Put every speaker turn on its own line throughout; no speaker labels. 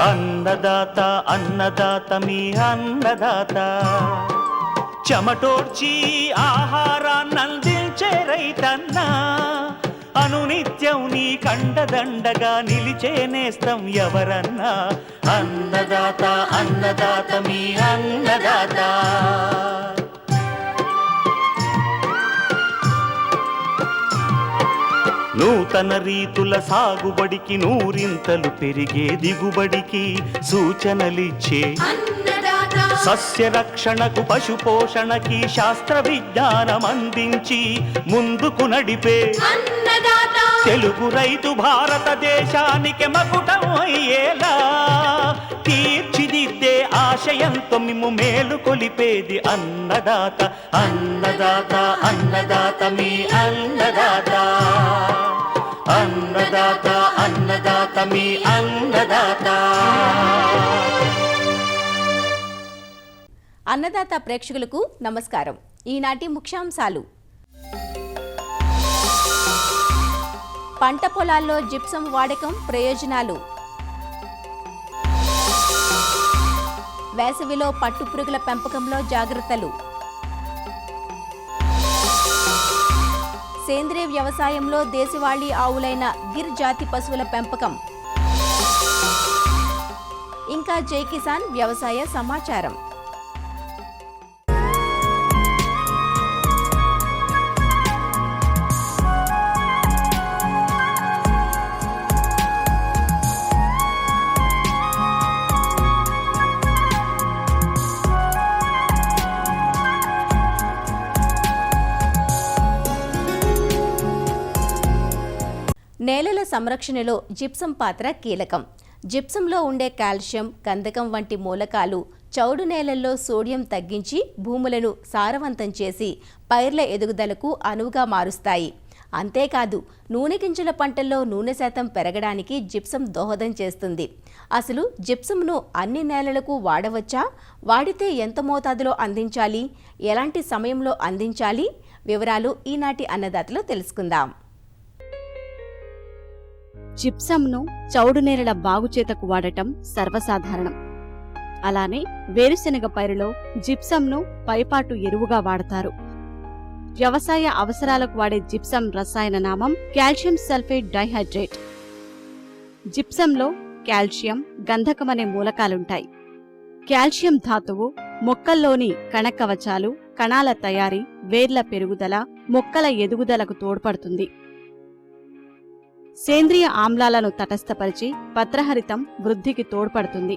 అన్నదాత అన్నదాత మీ అన్నదాత, చెమటోడ్చి ఆహారాన్నందించే రైతన్న, అనునిత్యం నీ కండదండగా నిలిచే నేస్తం ఎవరన్నా. అన్నదాత అన్నదాత మీ అన్నదాత. నూతన రీతుల సాగుబడికి, నూరింతలు పెరిగే దిగుబడికి సూచనలిచ్చే సస్య రక్షణకు, పశు పోషణకి శాస్త్ర విజ్ఞానం అందించి ముందుకు నడిపే తెలుగు రైతు భారతదేశానికి మకుటం అయ్యేలా తీర్చిదిద్దే ఆశయంతో మిమ్ము మేలు కొలిపేది అన్నదాత. అన్నదాత అన్నదాత మీ అన్నదాత. అన్నదాత అన్నదాత మీ అన్నదాత.
అన్నదాత ప్రేక్షకులకు నమస్కారం. ఈనాటి ముఖ్యాంశాలు: పంట పొలాల్లో జిప్సం వాడకం ప్రయోజనాలు, వేసవిలో పట్టుపురుగుల పెంపకంలో జాగ్రత్తలు, సేంద్రియ వ్యవసాయంలో దేశవాళీ ఆవులైన గిర్ జాతి పశువుల పెంపకం, ఇంకా జై కిసాన్ వ్యవసాయ సమాచారం. నేలల సంరక్షణలో జిప్సం పాత్ర కీలకం. జిప్సంలో ఉండే కాల్షియం, గంధకం వంటి మూలకాలు చౌడు నేలల్లో సోడియం తగ్గించి భూములను సారవంతం చేసి పైర్ల ఎదుగుదలకు అనువుగా మారుస్తాయి. అంతేకాదు, నూనె గింజల పంటల్లో నూనె శాతం పెరగడానికి జిప్సం దోహదం చేస్తుంది. అసలు జిప్సంను అన్ని నేలలకు వాడవచ్చా? వాడితే ఎంత మోతాదులో అందించాలి? ఎలాంటి సమయంలో అందించాలి? వివరాలు ఈనాటి అన్నదాతలో తెలుసుకుందాం.
జిప్సంను చౌడు నేలల బాగుచేతకు వాడటం సర్వసాధారణం. అలానే వేరుశెనగ పైరులో జిప్సంను పైపాటు ఎరువుగా వాడతారు. వ్యవసాయ అవసరాలకు వాడే జిప్సం రసాయన నామం కాల్షియం సల్ఫేట్ డైహైడ్రేట్. జిప్సంలో కాల్షియం, గంధకమనే మూలకాలుంటాయి. కాల్షియం ధాతువు మొక్కల్లోని కణకవచాలు, కణాల తయారీ, వేర్ల పెరుగుదల, మొక్కల ఎదుగుదలకు తోడ్పడుతుంది. సేంద్రియ ఆమ్లాలను తటస్థపరిచి పత్రహరితం వృద్ధికి తోడ్పడుతుంది.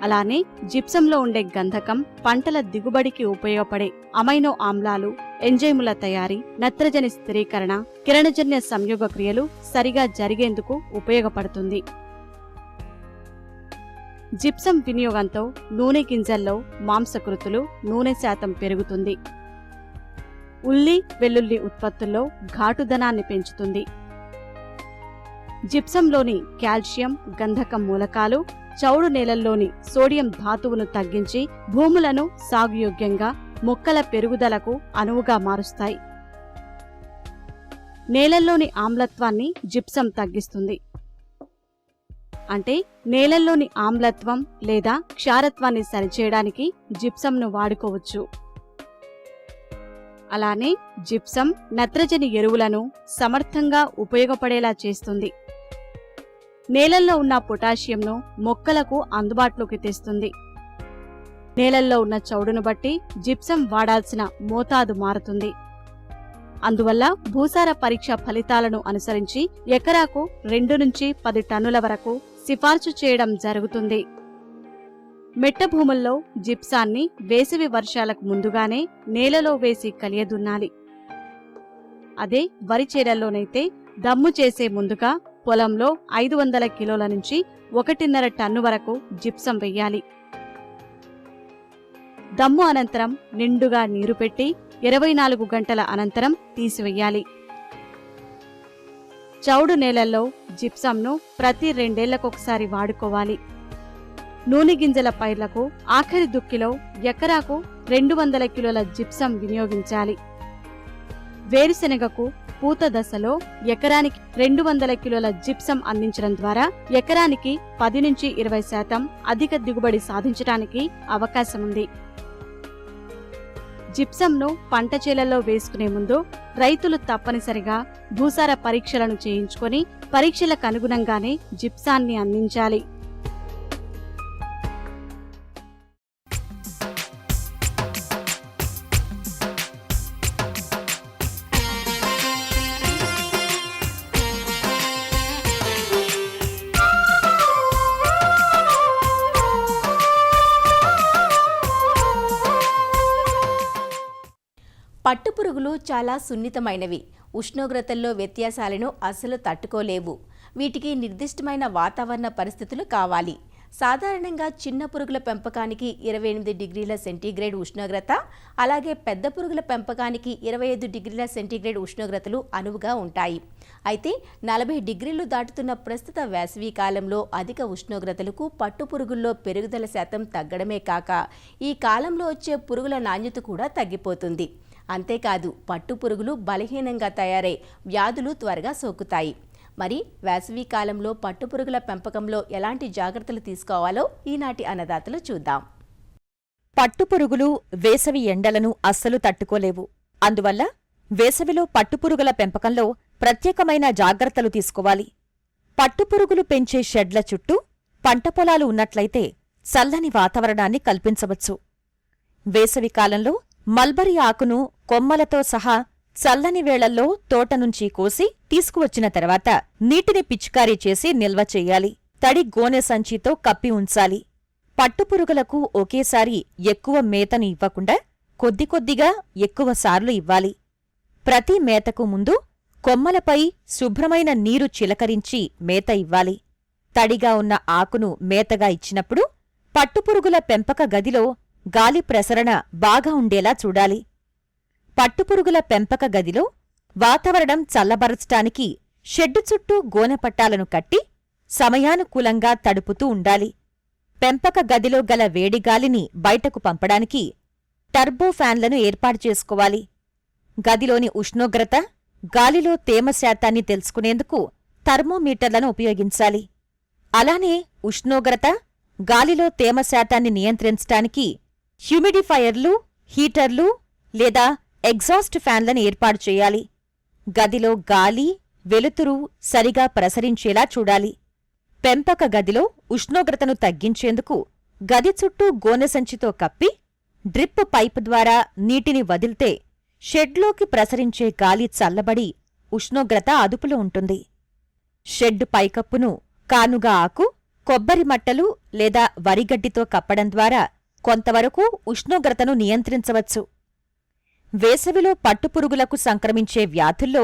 అలానే జిప్సంలో ఉండే గంధకం పంటల దిగుబడికి ఉపయోగపడే అమైనో ఆమ్లాలు, ఎంజైముల తయారీ, నత్రజని స్థిరీకరణ, కిరణజన్య సంయోగ క్రియలు సరిగా జరిగేందుకు ఉపయోగపడుతుంది. జిప్సం వినియోగంతో నూనె గింజల్లో మాంసకృతులు, నూనె శాతం పెరుగుతుంది. ఉల్లి, వెల్లుల్లి ఉత్పత్తుల్లో ఘాటుదనాన్ని పెంచుతుంది. జిప్సంలోని కాల్షియం, గంధకం మూలకాలు చౌడు నేలల్లోని సోడియం ధాతువును తగ్గించి భూములను సాగుయోగ్యంగా, మొక్కల పెరుగుదలకు అనువుగా మారుస్తాయి. నేలల్లోని ఆమ్లత్వాన్ని జిప్సం తగ్గిస్తుంది. అంటే నేలల్లోని ఆమ్లత్వం లేదా క్షారత్వాన్ని సరిచేయడానికి జిప్సంను వాడుకోవచ్చు. అలానే జిప్సం నత్రజని ఎరువులను సమర్థంగా ఉపయోగపడేలా చేస్తుంది. నేలల్లో ఉన్న పొటాషియంను మొక్కలకు అందుబాటులోకి తెస్తుంది. నేలల్లో ఉన్న చౌడును బట్టి జిప్సం వాడాల్సిన మోతాదు మారుతుంది. అందువల్ల భూసార పరీక్ష ఫలితాలను అనుసరించి ఎకరాకు 2 నుంచి 10 టన్నుల వరకు సిఫార్సు చేయడం జరుగుతుంది. మెట్ట భూముల్లో జిప్సాన్ని వేసవి వర్షాలకు ముందుగానే నేలలో వేసి కలియదున్నాలి. అదే వరి చేలల్లోనైతే దమ్ము చేసే ముందుగా పొలంలో 500 కిలోల నుంచి 1.5 టన్ను వరకు జిప్సం వెయ్యాలి. దమ్ము అనంతరం నిండుగా నీరు పెట్టి 24 గంటల అనంతరం తీసివెయ్యాలి. చౌడు నేలల్లో జిప్సంను ప్రతి 2 ఏళ్లకొకసారి వాడుకోవాలి. నూనె గింజల పైర్లకు ఆఖరి దుక్కిలో ఎకరాకు 200 కిలోల జిప్సం వినియోగించాలి. వేరుశెనగకు పూత దశలో ఎకరానికి 200 కిలోల జిప్సం అందించడం ద్వారా ఎకరానికి 10 నుంచి 20% అధిక దిగుబడి సాధించడానికి అవకాశం ఉంది. జిప్సంను పంట చేలల్లో వేసుకునే ముందు రైతులు తప్పనిసరిగా భూసార పరీక్షలను చేయించుకొని పరీక్షలకు అనుగుణంగానే జిప్సాన్ని అందించాలి.
పట్టుపురుగులు చాలా సున్నితమైనవి. ఉష్ణోగ్రతల్లో వ్యత్యాసాలను అస్సలు తట్టుకోలేవు. వీటికి నిర్దిష్టమైన వాతావరణ పరిస్థితులు కావాలి. సాధారణంగా చిన్న పురుగుల పెంపకానికి 28 డిగ్రీల సెంటీగ్రేడ్ ఉష్ణోగ్రత, అలాగే పెద్ద పురుగుల పెంపకానికి 25 డిగ్రీల సెంటీగ్రేడ్ ఉష్ణోగ్రతలు అనువుగా ఉంటాయి. అయితే 40 డిగ్రీలు దాటుతున్న ప్రస్తుత వేసవి కాలంలో అధిక ఉష్ణోగ్రతలకు పట్టుపురుగుల్లో పెరుగుదల శాతం తగ్గడమే కాక ఈ కాలంలో వచ్చే పురుగుల నాణ్యత కూడా తగ్గిపోతుంది. అంతేకాదు పట్టుపురుగులు బలహీనంగా తయారై వ్యాధులు త్వరగా సోకుతాయి. మరి వేసవి కాలంలో పట్టుపురుగుల పెంపకంలో ఎలాంటి జాగ్రత్తలు తీసుకోవాలో ఈనాటి అన్నదాతలు చూద్దాం.
పట్టుపురుగులు వేసవి ఎండలను అస్సలు తట్టుకోలేవు. అందువల్ల వేసవిలో పట్టుపురుగుల పెంపకంలో ప్రత్యేకమైన జాగ్రత్తలు తీసుకోవాలి. పట్టుపురుగులు పెంచే షెడ్ల చుట్టూ పంట పొలాలు ఉన్నట్లయితే చల్లని వాతావరణాన్ని కల్పించవచ్చు. వేసవి కాలంలో మల్బరీ ఆకును కొమ్మలతో సహా చల్లని వేళల్లో తోటనుంచి కోసి తీసుకువచ్చిన తర్వాత నీటిని పిచికారీ చేసి నిల్వ చెయ్యాలి. తడి గోనె సంచితో కప్పి ఉంచాలి. పట్టుపురుగులకు ఒకేసారి ఎక్కువ మేతను ఇవ్వకుండా కొద్ది కొద్దిగా ఎక్కువసార్లు ఇవ్వాలి. ప్రతి మేతకు ముందు కొమ్మలపై శుభ్రమైన నీరు చిలకరించి మేత ఇవ్వాలి. తడిగా ఉన్న ఆకును మేతగా ఇచ్చినప్పుడు పట్టుపురుగుల పెంపక గదిలో గాలి ప్రసరణ బాగా ఉండేలా చూడాలి. పట్టుపురుగుల పెంపక గదిలో వాతావరణం చల్లబరచటానికి షెడ్డు చుట్టూ గోనెపట్టాలను కట్టి సమయానుకూలంగా తడుపుతూ ఉండాలి. పెంపక గదిలో గల వేడిగాలిని బయటకు పంపడానికి టర్బో ఫ్యాన్లను ఏర్పాటు చేసుకోవాలి. గదిలోని ఉష్ణోగ్రత, గాలిలో తేమ శాతాన్ని తెలుసుకునేందుకు థర్మోమీటర్లను ఉపయోగించాలి. అలానే ఉష్ణోగ్రత, గాలిలో తేమ శాతాన్ని నియంత్రించటానికి హ్యూమిడిఫైయర్లు, హీటర్లు లేదా ఎగ్జాస్ట్ ఫ్యాన్లను ఏర్పాటు చేయాలి. గదిలో గాలి, వెలుతురు సరిగా ప్రసరించేలా చూడాలి. పెంపక గదిలో ఉష్ణోగ్రతను తగ్గించేందుకు గది చుట్టూ గోనెసంచితో కప్పి డ్రిప్ పైపు ద్వారా నీటిని వదిలితే షెడ్లోకి ప్రసరించే గాలి చల్లబడి ఉష్ణోగ్రత అదుపులో ఉంటుంది. షెడ్ పైకప్పును కానుగ ఆకు, కొబ్బరి మట్టలు లేదా వరిగడ్డితో కప్పడం ద్వారా కొంతవరకు ఉష్ణోగ్రతను నియంత్రించవచ్చు. వేసవిలో పట్టుపురుగులకు సంక్రమించే వ్యాధుల్లో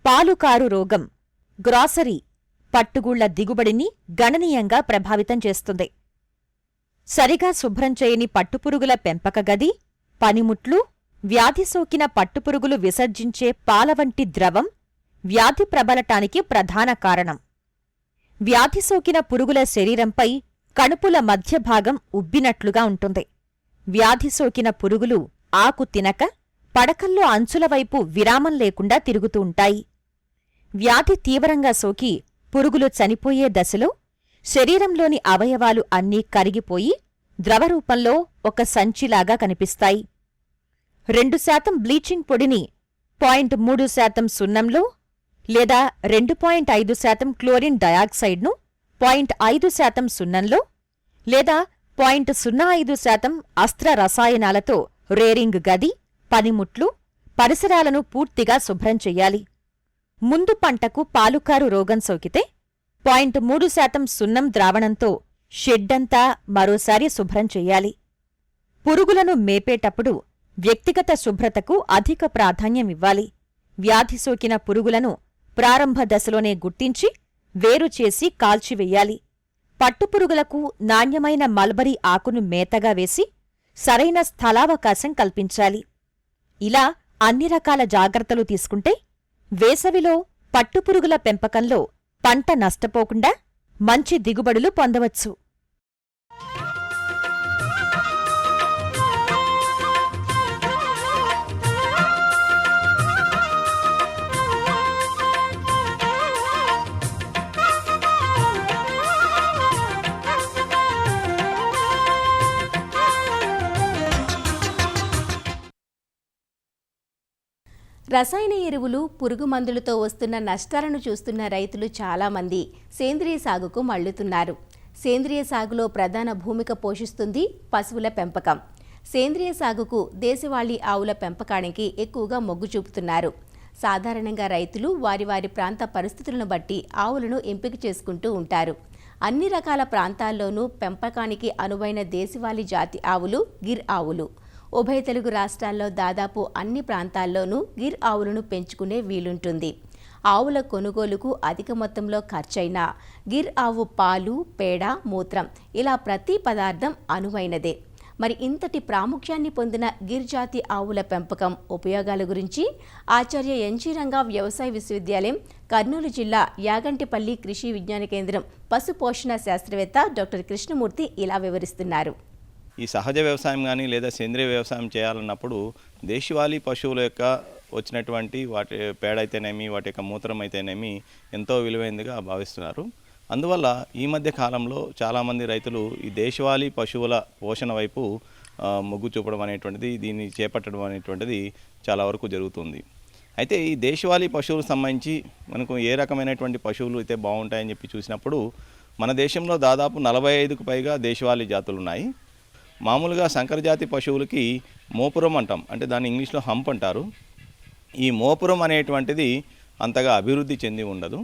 పాలుకారు రోగం, గ్రాసరీ పట్టుగూళ్ల దిగుబడిని గణనీయంగా ప్రభావితం చేస్తుంది. సరిగా శుభ్రం చేయని పట్టుపురుగుల పెంపక గది, పనిముట్లు, వ్యాధి సోకిన పట్టుపురుగులు విసర్జించే పాల వంటి ద్రవం వ్యాధి ప్రబలటానికి ప్రధాన కారణం. వ్యాధి సోకిన పురుగుల శరీరంపై కణుపుల మధ్యభాగం ఉబ్బినట్లుగా ఉంటుంది. వ్యాధి సోకిన పురుగులు ఆకు తినక పడకల్లో అంచులవైపు విరామం లేకుండా తిరుగుతూ ఉంటాయి. వ్యాధి తీవ్రంగా సోకి పురుగులు చనిపోయే దశలో శరీరంలోని అవయవాలు అన్నీ కరిగిపోయి ద్రవరూపంలో ఒక సంచిలాగా కనిపిస్తాయి. 2% బ్లీచింగ్ పొడిని 0.3% సున్నంలో లేదా 2.5% క్లోరిన్ డయాక్సైడ్ను 0.5% సున్నంలో లేదా 0.05% అస్త్ర రసాయనాలతో రేరింగ్ గది, పనిముట్లు, పరిసరాలను పూర్తిగా శుభ్రం చెయ్యాలి. ముందు పంటకు పాలుకారు రోగం సోకితే 0.3% సున్నం ద్రావణంతో షెడ్డంతా మరోసారి శుభ్రం చెయ్యాలి. పురుగులను మేపేటప్పుడు వ్యక్తిగత శుభ్రతకు అధిక ప్రాధాన్యమివ్వాలి. వ్యాధి సోకిన పురుగులను ప్రారంభ దశలోనే గుర్తించి వేరుచేసి కాల్చివెయ్యాలి. పట్టుపురుగులకు నాణ్యమైన మల్బరీ ఆకును మేతగా వేసి సరైన స్థలావకాశం కల్పించాలి. ఇలా అన్ని రకాల జాగ్రత్తలు తీసుకుంటే వేసవిలో పట్టుపురుగుల పెంపకంలో పంట నష్టపోకుండా మంచి దిగుబడులు పొందవచ్చు.
రసాయన ఎరువులు, పురుగు మందులతో వస్తున్న నష్టాలను చూస్తున్న రైతులు చాలామంది సేంద్రియ సాగుకు మళ్లుతున్నారు. సేంద్రియ సాగులో ప్రధాన భూమిక పోషిస్తుంది పశువుల పెంపకం. సేంద్రియ సాగుకు దేశవాళీ ఆవుల పెంపకానికి ఎక్కువగా మొగ్గు చూపుతున్నారు. సాధారణంగా రైతులు వారి వారి ప్రాంత పరిస్థితులను బట్టి ఆవులను ఎంపిక చేసుకుంటూ ఉంటారు. అన్ని రకాల ప్రాంతాల్లోనూ పెంపకానికి అనువైన దేశవాళీ జాతి ఆవులు గిర్ ఆవులు. ఉభయ తెలుగు రాష్ట్రాల్లో దాదాపు అన్ని ప్రాంతాల్లోనూ గిర్ ఆవులను పెంచుకునే వీలుంటుంది. ఆవుల కొనుగోలుకు అధిక మొత్తంలో ఖర్చైనా గిర్ ఆవు పాలు, పేడ, మూత్రం ఇలా ప్రతి పదార్థం అనువైనదే. మరి ఇంతటి ప్రాముఖ్యాన్ని పొందిన గిర్ జాతి ఆవుల పెంపకం ఉపయోగాల గురించి ఆచార్య ఎన్జీ రంగా వ్యవసాయ విశ్వవిద్యాలయం, కర్నూలు జిల్లా యాగంటిపల్లి కృషి విజ్ఞాన కేంద్రం పశు పోషణ శాస్త్రవేత్త డాక్టర్ కృష్ణమూర్తి ఇలా వివరిస్తున్నారు.
ఈ సహజ వ్యవసాయం కానీ లేదా సేంద్రియ వ్యవసాయం చేయాలన్నప్పుడు దేశవాళీ పశువుల యొక్క వచ్చినటువంటి వాటి పేడ అయితేనేమి, వాటి యొక్క మూత్రం అయితేనేమి ఎంతో విలువైనదిగా భావిస్తున్నారు. అందువల్ల ఈ మధ్య కాలంలో చాలామంది రైతులు ఈ దేశవాళీ పశువుల పోషణ వైపు మొగ్గు చూపడం అనేటువంటిది, దీన్ని చేపట్టడం అనేటువంటిది చాలా వరకు జరుగుతుంది. అయితే ఈ దేశవాళీ పశువులకు సంబంధించి మనకు ఏ రకమైనటువంటి పశువులు అయితే బాగుంటాయని చెప్పి చూసినప్పుడు మన దేశంలో దాదాపు 45కు పైగా దేశవాళీ జాతులు ఉన్నాయి. మామూలుగా సంకరజాతి పశువులకి మోపురం అంటాం, అంటే దాన్ని ఇంగ్లీష్లో హంప్ అంటారు. ఈ మోపురం అనేటువంటిది అంతగా అభివృద్ధి చెంది ఉండదు.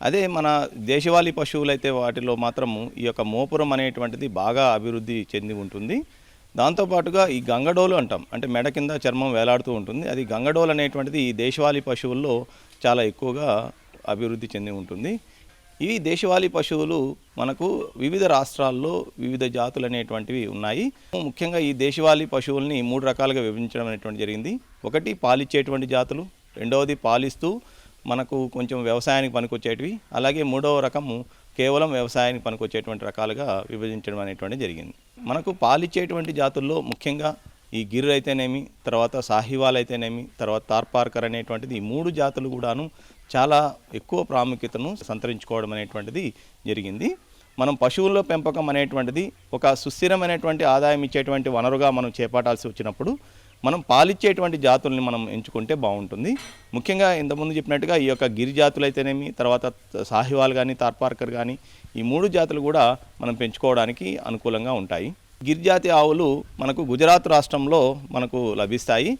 అదే మన దేశవాళీ పశువులైతే వాటిలో మాత్రము ఈ యొక్క మోపురం అనేటువంటిది బాగా అభివృద్ధి చెంది ఉంటుంది. దాంతోపాటుగా ఈ గంగడోలు అంటాం, అంటే మెడ కింద చర్మం వేలాడుతూ ఉంటుంది. అది గంగడోలు అనేటువంటిది ఈ దేశవాళీ పశువుల్లో చాలా ఎక్కువగా అభివృద్ధి చెంది ఉంటుంది. ఈ దేశవాళీ పశువులు మనకు వివిధ రాష్ట్రాల్లో వివిధ జాతులు అనేటువంటివి ఉన్నాయి. ముఖ్యంగా ఈ దేశవాళీ పశువుల్ని 3 రకాలుగా విభజించడం అనేటువంటి జరిగింది. ఒకటి పాలిచ్చేటువంటి జాతులు, రెండవది పాలిస్తూ మనకు కొంచెం వ్యవసాయానికి పనికొచ్చేటివి, అలాగే మూడవ రకము కేవలం వ్యవసాయానికి పనికొచ్చేటువంటి రకాలుగా విభజించడం అనేటువంటి జరిగింది. మనకు పాలిచ్చేటువంటి జాతుల్లో ముఖ్యంగా ఈ గిర్ అయితేనేమి, తర్వాత సాహివాల్ అయితేనేమి, తర్వాత తార్పార్కర్ అనేటువంటిది ఈ 3 జాతులు కూడాను చాలా ఎక్కువ ప్రాముఖ్యతను సంతరించుకోవడం అనేటువంటిది జరిగింది. మనం పశువుల పెంపకం అనేటువంటిది ఒక సుస్థిరమైనటువంటి ఆదాయం ఇచ్చేటువంటి వనరుగా మనం చేపట్టాల్సి వచ్చినప్పుడు మనం పాలిచ్చేటువంటి జాతుల్ని మనం ఎంచుకుంటే బాగుంటుంది. ముఖ్యంగా ఇంతకుముందు చెప్పినట్టుగా ఈ యొక్క గిరి జాతులు అయితేనేమి, తర్వాత సాహివాల్ కానీ, తార్పార్కర్ కానీ ఈ 3 జాతులు కూడా మనం పెంచుకోవడానికి అనుకూలంగా ఉంటాయి. గిరిజాతి ఆవులు మనకు గుజరాత్ రాష్ట్రంలో మనకు లభిస్తాయి.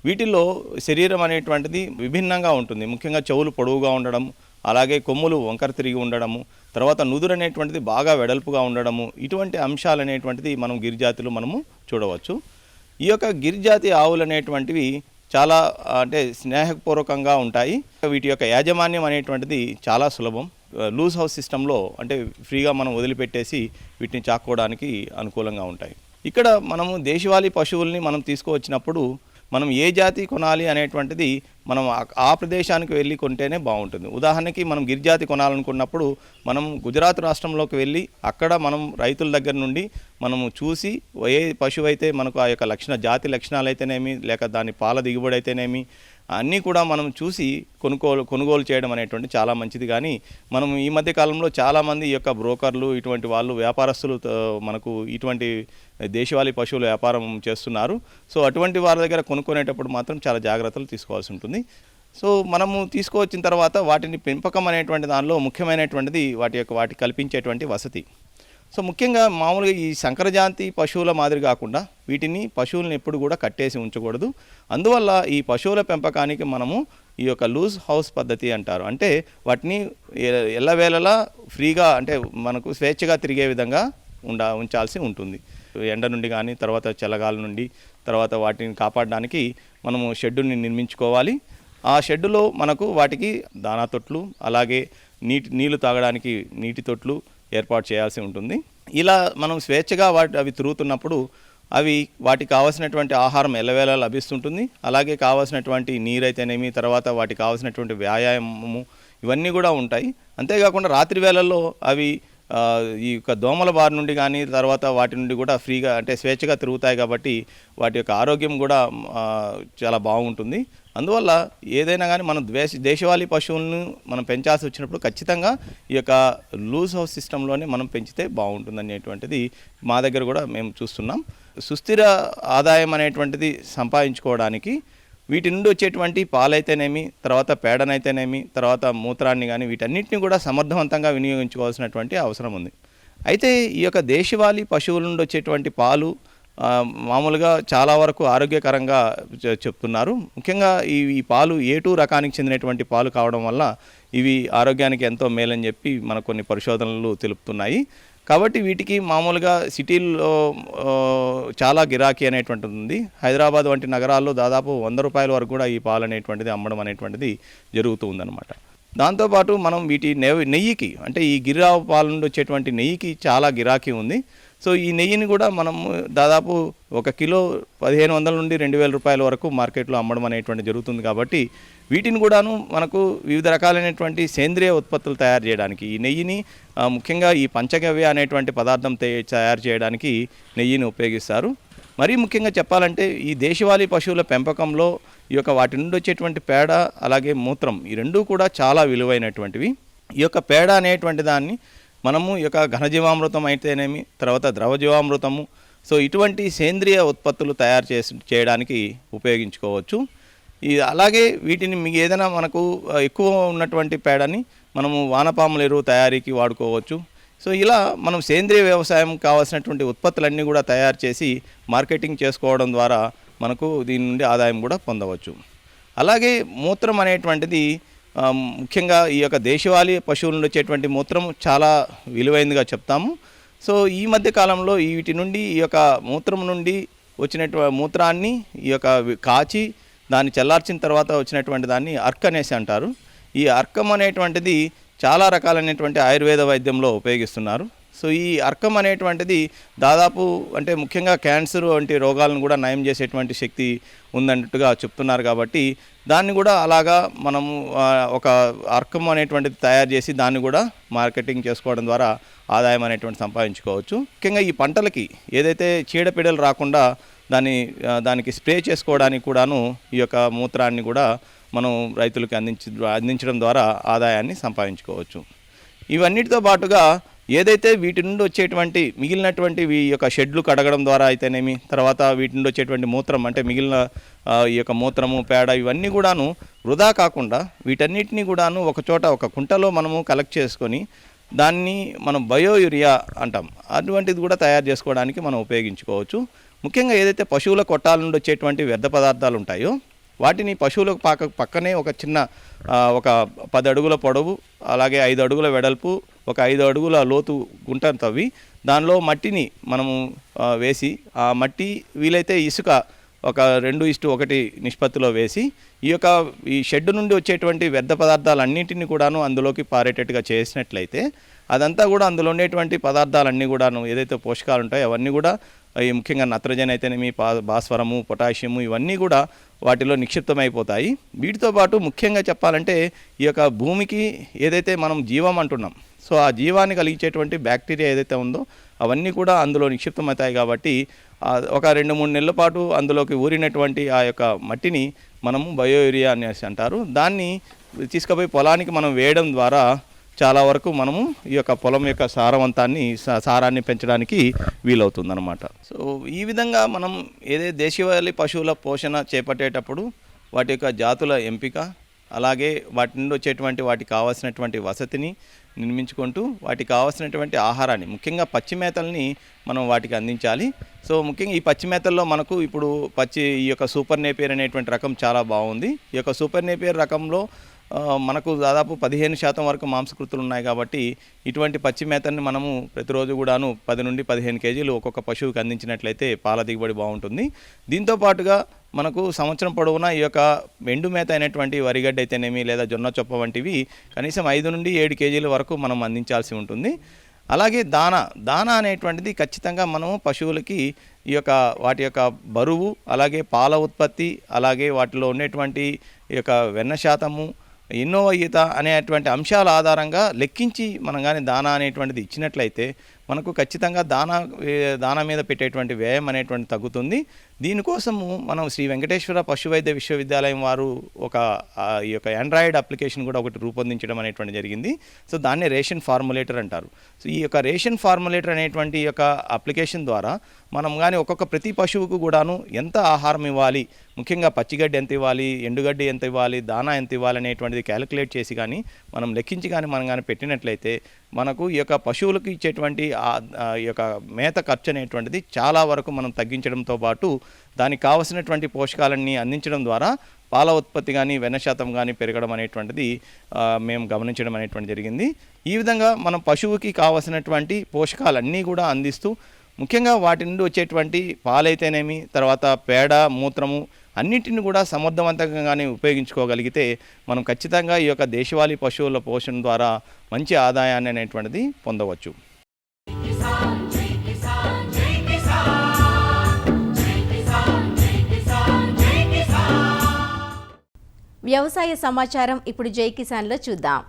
వీటిల్లో శరీరం అనేటువంటిది విభిన్నంగా ఉంటుంది. ముఖ్యంగా చెవులు పొడవుగా ఉండడం, అలాగే కొమ్ములు వంకర తిరిగి ఉండడము, తర్వాత నుదురు అనేటువంటిది బాగా వెడల్పుగా ఉండడము, ఇటువంటి అంశాలు అనేటువంటిది మనం గిరిజాతిలో మనము చూడవచ్చు. ఈ యొక్క గిరిజాతి ఆవులు అనేటువంటివి చాలా అంటే స్నేహపూర్వకంగా ఉంటాయి. వీటి యొక్క యాజమాన్యం అనేటువంటిది చాలా సులభం. లూజ్ హౌస్ సిస్టంలో అంటే ఫ్రీగా మనం వదిలిపెట్టేసి వీటిని చాక్కోవడానికి అనుకూలంగా ఉంటాయి. ఇక్కడ మనము దేశవాళీ పశువుల్ని మనం తీసుకువచ్చినప్పుడు మనం ఏ జాతి కొనాలి అనేటువంటిది మనం ఆ ప్రదేశానికి వెళ్ళి కొంటేనే బాగుంటుంది. ఉదాహరణకి మనం గిరిజాతి కొనాలనుకున్నప్పుడు మనం గుజరాత్ రాష్ట్రంలోకి వెళ్ళి అక్కడ మనం రైతుల దగ్గర నుండి మనము చూసి ఏ పశువు అయితే మనకు ఆ యొక్క జాతి లక్షణాలు అయితేనేమి, లేక దాని పాల దిగుబడి అయితేనేమి అన్నీ కూడా మనం చూసి కొనుగోలు చేయడం అనేటువంటి చాలా మంచిది. కానీ మనం ఈ మధ్య కాలంలో చాలామంది ఈ యొక్క బ్రోకర్లు, ఇటువంటి వాళ్ళు వ్యాపారస్తులు మనకు ఇటువంటి దేశవాళీ పశువుల వ్యాపారం చేస్తున్నారు. సో అటువంటి వారి దగ్గర కొనుక్కునేటప్పుడు మాత్రం చాలా జాగ్రత్తలు తీసుకోవాల్సి ఉంటుంది. సో మనము తీసుకువచ్చిన తర్వాత వాటిని పెంపకం అనేటువంటి దానిలో ముఖ్యమైనటువంటిది వాటి కల్పించేటువంటి వసతి. సో ముఖ్యంగా మామూలుగా ఈ సంకరజాతి పశువుల మాదిరి కాకుండా పశువులను ఎప్పుడు కూడా కట్టేసి ఉంచకూడదు. అందువల్ల ఈ పశువుల పెంపకానికి మనము ఈ యొక్క లూజ్ హౌస్ పద్ధతి అంటారు. అంటే వాటిని ఎల్లవేళలా ఫ్రీగా అంటే మనకు స్వేచ్ఛగా తిరిగే విధంగా ఉంచాల్సి ఉంటుంది. ఎండ నుండి కానీ, తర్వాత చల్లగాల నుండి, తర్వాత వాటిని కాపాడడానికి మనము షెడ్డుని నిర్మించుకోవాలి. ఆ షెడ్డులో మనకు వాటికి దానా తొట్లు, అలాగే నీళ్లు తాగడానికి నీటి తొట్లు ఏర్పాటు చేయాల్సి ఉంటుంది. ఇలా మనం స్వేచ్ఛగా అవి తిరుగుతున్నప్పుడు వాటికి కావాల్సినటువంటి ఆహారం ఎల్లవేళ లభిస్తుంటుంది. అలాగే కావాల్సినటువంటి నీరైతేనేమి, తర్వాత వాటికి కావాల్సినటువంటి వ్యాయామము ఇవన్నీ కూడా ఉంటాయి. అంతేకాకుండా రాత్రి వేళల్లో అవి ఈ యొక్క దోమల బారి నుండి కానీ, తర్వాత వాటి నుండి కూడా ఫ్రీగా అంటే స్వేచ్ఛగా తిరుగుతాయి. కాబట్టి వాటి యొక్క ఆరోగ్యం కూడా చాలా బాగుంటుంది. అందువల్ల ఏదైనా కానీ మనం దేశవాళీ పశువులను మనం పెంచాల్సి వచ్చినప్పుడు ఖచ్చితంగా ఈ యొక్క లూజ్ హౌస్ సిస్టంలోనే మనం పెంచితే బాగుంటుంది అనేటువంటిది మా దగ్గర కూడా మేము చూస్తున్నాం. సుస్థిర ఆదాయం అనేటువంటిది సంపాదించుకోవడానికి వీటి నుండి వచ్చేటువంటి పాలైతేనేమి, తర్వాత పేడనైతేనేమి, తర్వాత మూత్రాన్ని కానీ వీటన్నిటిని కూడా సమర్థవంతంగా వినియోగించుకోవాల్సినటువంటి అవసరం ఉంది. అయితే ఈ యొక్క దేశవాళీ పశువుల నుండి వచ్చేటువంటి పాలు మామూలుగా చాలా వరకు ఆరోగ్యకరంగా చెప్తున్నారు. ముఖ్యంగా ఈ పాలు A2 రకానికి చెందినటువంటి పాలు కావడం వల్ల ఇవి ఆరోగ్యానికి ఎంతో మేలని చెప్పి మనకు కొన్ని పరిశోధనలు తెలుపుతున్నాయి. కాబట్టి వీటికి మామూలుగా సిటీల్లో చాలా గిరాకీ అనేటువంటిది ఉంది. హైదరాబాద్ వంటి నగరాల్లో దాదాపు ₹100 వరకు కూడా ఈ పాలు అనేటువంటిది అమ్మడం అనేటువంటిది జరుగుతూ ఉందన్నమాట. దాంతోపాటు మనం వీటి నెయ్యికి, అంటే ఈ గిర్రావు పాల నుండి వచ్చేటువంటి నెయ్యికి చాలా గిరాకీ ఉంది. సో ఈ నెయ్యిని కూడా మనము దాదాపు 1 కిలో 1500 నుండి ₹2000 వరకు మార్కెట్లో అమ్మడం అనేటువంటి జరుగుతుంది. కాబట్టి వీటిని కూడాను మనకు వివిధ రకాలైనటువంటి సేంద్రియ ఉత్పత్తులు తయారు చేయడానికి, ఈ నెయ్యిని ముఖ్యంగా ఈ పంచగవ్య అనేటువంటి పదార్థం తయారు చేయడానికి నెయ్యిని ఉపయోగిస్తారు. మరీ ముఖ్యంగా చెప్పాలంటే ఈ దేశవాళీ పశువుల పెంపకంలో ఈ యొక్క వాటి నుండి వచ్చేటువంటి పేడ అలాగే మూత్రం ఈ రెండూ కూడా చాలా విలువైనటువంటివి. ఈ యొక్క పేడ అనేటువంటి దాన్ని మనము ఈ యొక్క ఘనజీవామృతం అయితేనేమి, తర్వాత ద్రవజీవామృతము, సో ఇటువంటి సేంద్రియ ఉత్పత్తులు తయారు చేయడానికి ఉపయోగించుకోవచ్చు. అలాగే వీటిని మీకు ఏదైనా మనకు ఎక్కువ ఉన్నటువంటి పేడని మనము వానపాముల ఎరువు తయారీకి వాడుకోవచ్చు. సో ఇలా మనం సేంద్రియ వ్యవసాయం కావాల్సినటువంటి ఉత్పత్తులన్నీ కూడా తయారు చేసి మార్కెటింగ్ చేసుకోవడం ద్వారా మనకు దీని నుండి ఆదాయం కూడా పొందవచ్చు. అలాగే మూత్రం అనేటువంటిది ముఖ్యంగా ఈ యొక్క దేశవాళీ పశువుల నుండి వచ్చేటువంటి మూత్రం చాలా విలువైనదిగా చెప్తాము. సో ఈ మధ్య కాలంలో వీటి నుండి ఈ యొక్క మూత్రం నుండి వచ్చినటువంటి మూత్రాన్ని ఈ యొక్క కాచి దాన్ని చల్లార్చిన తర్వాత వచ్చినటువంటి దాన్ని అర్క్ అనేసి అంటారు. ఈ అర్కం అనేటువంటిది చాలా రకాలైనటువంటి ఆయుర్వేద వైద్యంలో ఉపయోగిస్తున్నారు. సో ఈ అర్కం అనేటువంటిది దాదాపు అంటే ముఖ్యంగా క్యాన్సర్ వంటి రోగాలను కూడా నయం చేసేటువంటి శక్తి ఉందన్నట్టుగా చెప్తున్నారు. కాబట్టి దాన్ని కూడా అలాగా మనము ఒక అర్కం అనేటువంటిది తయారు చేసి దాన్ని కూడా మార్కెటింగ్ చేసుకోవడం ద్వారా ఆదాయం అనేటువంటి సంపాదించుకోవచ్చు. ముఖ్యంగా ఈ పంటలకి ఏదైతే చీడపీడలు రాకుండా దానికి స్ప్రే చేసుకోవడానికి కూడాను ఈ యొక్క మూత్రాన్ని కూడా మనం రైతులకు అందించడం ద్వారా ఆదాయాన్ని సంపాదించుకోవచ్చు. ఇవన్నిటితో పాటుగా ఏదైతే వీటి నుండి వచ్చేటువంటి మిగిలినటువంటి ఈ యొక్క షెడ్లు కడగడం ద్వారా అయితేనేమి, తర్వాత వీటి నుండి వచ్చేటువంటి మూత్రం అంటే మిగిలిన ఈ యొక్క మూత్రము పేడ ఇవన్నీ కూడాను వృధా కాకుండా వీటన్నిటిని కూడాను ఒకచోట ఒక కుంటలో మనము కలెక్ట్ చేసుకొని దాన్ని మనం బయోయూరియా అంటాం, అటువంటిది కూడా తయారు చేసుకోవడానికి మనం ఉపయోగించుకోవచ్చు. ముఖ్యంగా ఏదైతే పశువుల కొట్టాల నుండి వచ్చేటువంటి వ్యర్థ పదార్థాలు ఉంటాయో వాటిని పశువులకు పక్కనే ఒక చిన్న ఒక 10 అడుగుల పొడవు అలాగే 5 అడుగుల వెడల్పు ఒక 5 అడుగుల లోతు గుంటను తవ్వి దానిలో మట్టిని మనము వేసి ఆ మట్టి వీలైతే ఇసుక ఒక 2:1 నిష్పత్తిలో వేసి ఈ షెడ్ నుండి వచ్చేటువంటి వ్యర్థ పదార్థాలన్నింటినీ కూడాను అందులోకి పారేటట్టుగా చేసినట్లయితే అదంతా కూడా అందులో ఉండేటువంటి పదార్థాలన్నీ కూడాను ఏదైతే పోషకాలు ఉంటాయో అవన్నీ కూడా ముఖ్యంగా నత్రజని అయితేనేమి, భాస్వరము, పొటాషియము ఇవన్నీ కూడా వాటిలో నిక్షిప్తమైపోతాయి. వీటితో పాటు ముఖ్యంగా చెప్పాలంటే ఈ యొక్క భూమికి ఏదైతే మనం జీవం అంటున్నాం, సో ఆ జీవాన్ని కలిగించేటువంటి బ్యాక్టీరియా ఏదైతే ఉందో అవన్నీ కూడా అందులో నిక్షిప్తమవుతాయి. కాబట్టి ఒక 2-3 నెలల పాటు అందులోకి ఊరినటువంటి ఆ యొక్క మట్టిని మనము బయోయూరియా అనేసి అంటారు. దాన్ని తీసుకుపోయి పొలానికి మనం వేయడం ద్వారా చాలా వరకు మనము ఈ యొక్క పొలం యొక్క సారాన్ని పెంచడానికి వీలవుతుందన్నమాట. సో ఈ విధంగా మనం ఏదైతే దేశవాళీ పశువుల పోషణ చేపట్టేటప్పుడు వాటి యొక్క జాతుల ఎంపిక, అలాగే వాటి నుండి వచ్చేటువంటి వాటికి కావాల్సినటువంటి వసతిని నిర్మించుకుంటూ వాటికి కావాల్సినటువంటి ఆహారాన్ని ముఖ్యంగా పచ్చి మేతల్ని మనం వాటికి అందించాలి. సో ముఖ్యంగా ఈ పచ్చి మేతల్లో మనకు ఇప్పుడు ఈ యొక్క సూపర్ నేపియర్ అనేటువంటి రకం చాలా బాగుంది. ఈ యొక్క సూపర్ నేపియర్ రకంలో మనకు దాదాపు 15% వరకు మాంసకృతులు ఉన్నాయి. కాబట్టి ఇటువంటి పచ్చి మేతని మనము ప్రతిరోజు కూడాను 10 నుండి 15 కేజీలు ఒక్కొక్క పశువుకి అందించినట్లయితే పాల దిగుబడి బాగుంటుంది. దీంతో పాటుగా మనకు సంవత్సరం పొడవునా ఈ యొక్క ఎండు మేత అయినటువంటి వరిగడ్డ అయితేనేమి లేదా జొన్న చొప్ప వంటివి కనీసం 5 నుండి 7 కేజీల వరకు మనం అందించాల్సి ఉంటుంది. అలాగే దానా అనేటువంటిది ఖచ్చితంగా మనము పశువులకి ఈ యొక్క వాటి యొక్క బరువు, అలాగే పాల ఉత్పత్తి, అలాగే వాటిలో ఉండేటువంటి ఈ యొక్క వెన్న శాతము, ఎన్నో ఈత అనేటువంటి అంశాల ఆధారంగా లెక్కించి మనం కానీ దానా అనేటువంటిది ఇచ్చినట్లయితే మనకు ఖచ్చితంగా దానా మీద పెట్టేటువంటి వ్యయం అనేటువంటి తగ్గుతుంది. దీనికోసము మనం శ్రీ వెంకటేశ్వర పశువైద్య విశ్వవిద్యాలయం వారు ఈ యొక్క ఆండ్రాయిడ్ అప్లికేషన్ కూడా ఒకటి రూపొందించడం అనేటువంటి జరిగింది. సో దాన్ని రేషన్ ఫార్ములేటర్ అంటారు. సో ఈ యొక్క రేషన్ ఫార్ములేటర్ అనేటువంటి ఈ యొక్క అప్లికేషన్ ద్వారా మనం కానీ ఒక్కొక్క ప్రతి పశువుకు కూడాను ఎంత ఆహారం ఇవ్వాలి, ముఖ్యంగా పచ్చిగడ్డి ఎంత ఇవ్వాలి, ఎండుగడ్డి ఎంత ఇవ్వాలి, దానా ఎంత ఇవ్వాలి అనేటువంటిది క్యాలిక్యులేట్ చేసి కానీ మనం లెక్కించి కానీ మనం కానీ పెట్టినట్లయితే మనకు ఈ యొక్క పశువులకు ఇచ్చేటువంటి ఈ యొక్క మేత ఖర్చు అనేటువంటిది చాలా వరకు మనం తగ్గించడంతో పాటు దానికి కావలసినటువంటి పోషకాలన్నీ అందించడం ద్వారా పాల ఉత్పత్తి కానీ వెన్న శాతం కానీ పెరగడం అనేటువంటిది మేము గమనించడం అనేటువంటి జరిగింది. ఈ విధంగా మనం పశువుకి కావలసినటువంటి పోషకాలన్నీ కూడా అందిస్తూ ముఖ్యంగా వాటి నుండి వచ్చేటువంటి పాలైతేనేమి, తర్వాత పేడ, మూత్రము అన్నింటిని కూడా సమర్థవంతంగానే ఉపయోగించుకోగలిగితే మనం ఖచ్చితంగా ఈ యొక్క దేశవాళీ పశువుల పోషణ ద్వారా మంచి ఆదాయాన్ని అనేటువంటిది పొందవచ్చు.
వ్యవసాయ సమాచారం ఇప్పుడు జై కిసాన్లో చూద్దాం.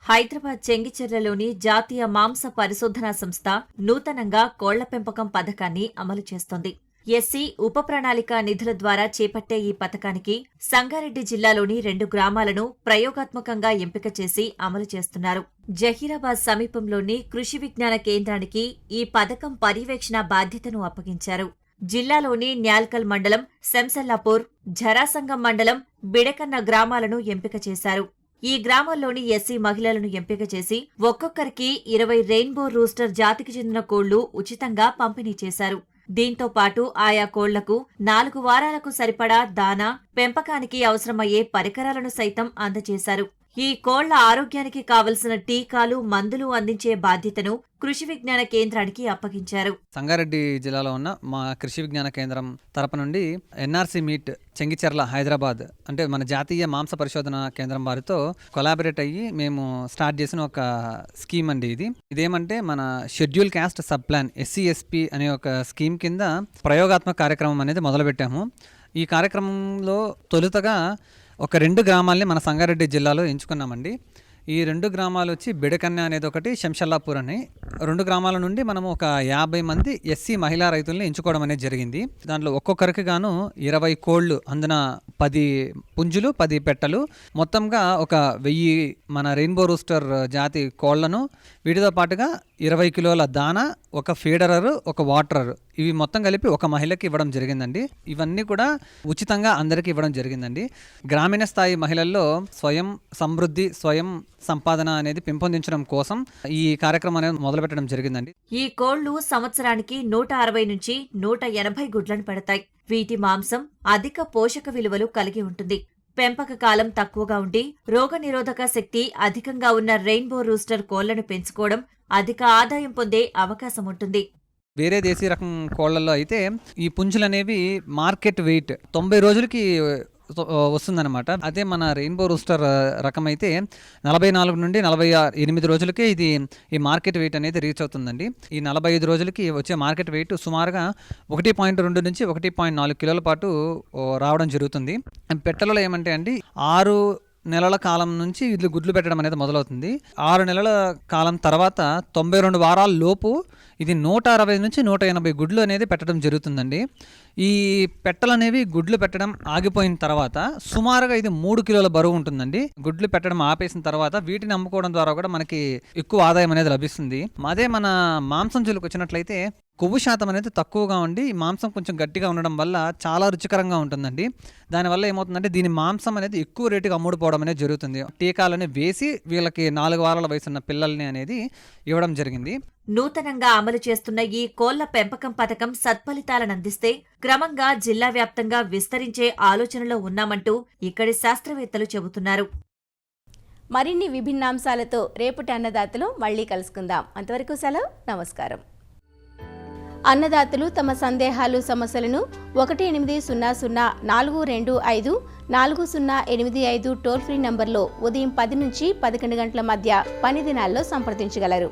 హైదరాబాద్ చెంగిచెర్లలోని జాతీయ మాంస పరిశోధనా సంస్థ నూతనంగా కోళ్ల పెంపకం పథకాన్ని అమలు చేస్తోంది. ఎస్సీ ఉప ప్రణాళిక నిధుల ద్వారా చేపట్టే ఈ పథకానికి సంగారెడ్డి జిల్లాలోని 2 గ్రామాలను ప్రయోగాత్మకంగా ఎంపిక చేసి అమలు చేస్తున్నారు. జహీరాబాద్ సమీపంలోని కృషి విజ్ఞాన కేంద్రానికి ఈ పథకం పర్యవేక్షణ బాధ్యతను అప్పగించారు. జిల్లాలోని న్యాల్కల్ మండలం, శంసల్లాపూర్, ఝరాసంగం మండలం, బిడకన్న గ్రామాలను ఎంపిక చేశారు. ఈ గ్రామాల్లోని ఎస్సీ మహిళలను ఎంపిక చేసి ఒక్కొక్కరికి 20 రెయిన్బో రూస్టర్ జాతికి చెందిన కోళ్లు ఉచితంగా పంపిణీ చేశారు. దీంతో పాటు ఆయా కోళ్లకు 4 వారాలకు సరిపడా దానా, పెంపకానికి అవసరమయ్యే పరికరాలను సైతం అందజేశారు. ఈ కోళ్ల ఆరోగ్యానికి కావలసిన టీకాలు, మందులు అందించే బాధ్యతను కృషి విజ్ఞాన కేంద్రానికి అప్పగించారు.
సంగారెడ్డి జిల్లాలో ఉన్న మా కృషి విజ్ఞాన కేంద్రం తరపు నుండి ఎన్ఆర్సీ మీట్ చెంగిచెర్ల హైదరాబాద్ అంటే మన జాతీయ మాంస పరిశోధన కేంద్రం వారితో కొలాబరేట్ అయ్యి మేము స్టార్ట్ చేసిన ఒక స్కీమ్ అండి. ఇదేమంటే మన schedule caste sub plan SCSP అనే ఒక స్కీమ్ కింద ప్రయోగాత్మక కార్యక్రమం అనేది మొదలుపెట్టాము. ఈ కార్యక్రమంలో తొలుతగా ఒక 2 గ్రామాలని మన సంగారెడ్డి జిల్లాలో ఎంచుకున్నామండి. ఈ 2 గ్రామాలు వచ్చి బిడకన్య అనేది ఒకటి, శంషల్లాపూర్ అని. 2 గ్రామాల నుండి మనము ఒక 50 మంది ఎస్సీ మహిళా రైతుల్ని ఎంచుకోవడం అనేది జరిగింది. దాంట్లో ఒక్కొక్కరికి గాను 20 కోళ్లు, అందున 10 పుంజులు, 10 పెట్టలు, మొత్తంగా ఒక 1000 మన రెయిన్బో రూస్టర్ జాతి కోళ్లను, వీటితో పాటుగా 20 కిలోల దానా, ఒక ఫీడరరు, ఒక వాటరరు, ఇవి మొత్తం కలిపి ఒక మహిళకి ఇవ్వడం జరిగిందండి. ఇవన్నీ కూడా ఉచితంగా అందరికీ ఇవ్వడం జరిగిందండి. గ్రామీణ స్థాయి మహిళల్లో స్వయం సమృద్ధి, స్వయం సంపాదన అనేది పెంపొందించడం కోసం ఈ కార్యక్రమం అనేది మొదలుపెట్టడం జరిగిందండి.
ఈ కోళ్లు సంవత్సరానికి 160 నుంచి 180 గుడ్లను పెడతాయి. వీటి మాంసం అధిక పోషక విలువలు కలిగి ఉంటుంది. పెంపక కాలం తక్కువగా ఉండి రోగనిరోధక శక్తి అధికంగా ఉన్న రెయిన్బో రూస్టర్ కోళ్లను పెంచుకోవడం అధిక ఆదాయం పొందే అవకాశం ఉంటుంది.
వేరే దేశీ రకం కోళ్లలో అయితే ఈ పుంజులు అనేవి మార్కెట్ వెయిట్ 90 రోజులకి వస్తుందన్నమాట. అదే మన రెయిన్బో రూస్టర్ రకం అయితే 44 నుండి 48 రోజులకే ఈ మార్కెట్ వెయిట్ అనేది రీచ్ అవుతుందండి. ఈ 45 రోజులకి వచ్చే మార్కెట్ వెయిట్ సుమారుగా 1.2 నుంచి 1.4 కిలోల పాటు రావడం జరుగుతుంది. పెట్టలలో ఏమంటే అండి 6 నెలల కాలం నుంచి వీళ్ళు గుడ్లు పెట్టడం అనేది మొదలవుతుంది. 6 నెలల కాలం తర్వాత 92 వారాల లోపు ఇది 160 నుంచి 180 గుడ్లు అనేది పెట్టడం జరుగుతుందండి. ఈ పెట్టలు అనేవి గుడ్లు పెట్టడం ఆగిపోయిన తర్వాత సుమారుగా ఇది 3 కిలోల బరువు ఉంటుందండి. గుడ్లు పెట్టడం ఆపేసిన తర్వాత వీటిని అమ్ముకోవడం ద్వారా కూడా మనకి ఎక్కువ ఆదాయం అనేది లభిస్తుంది. అదే మన మాంసం జోలికి వచ్చినట్లయితే కొవ్వు శాతం అనేది తక్కువగా ఉండి మాంసం కొంచెం గట్టిగా ఉండడం వల్ల చాలా రుచికరంగా ఉంటుందండి. దానివల్ల ఏమవుతుందంటే దీని మాంసం అనేది ఎక్కువ రేటుగా అమ్ముడుపోవడం అనేది జరుగుతుంది. టీకాలని వేసి వీళ్ళకి 4 వారాల వయసున్న పిల్లల్ని అనేది ఇవ్వడం జరిగింది.
నూతనంగా అమలు చేస్తున్న ఈ కోళ్ల పెంపకం పథకం సత్ఫలితాలను అందిస్తే క్రమంగా జిల్లా వ్యాప్తంగా విస్తరించే ఆలోచనలో ఉన్నామంటూ ఇక్కడి శాస్త్రవేత్తలు చెబుతున్నారు.
మరిన్ని విభిన్నాంశాలతో రేపటి అన్నదాతలో మళ్ళీ కలుసుకుందాం. అంతవరకు సెలవు, నమస్కారం. అన్నదాతలు తమ సందేహాలు, సమస్యలను 1800-425-4085 టోల్ ఫ్రీ నంబర్లో ఉదయం 10 నుంచి 11 గంటల మధ్య పని దినాల్లో సంప్రదించగలరు.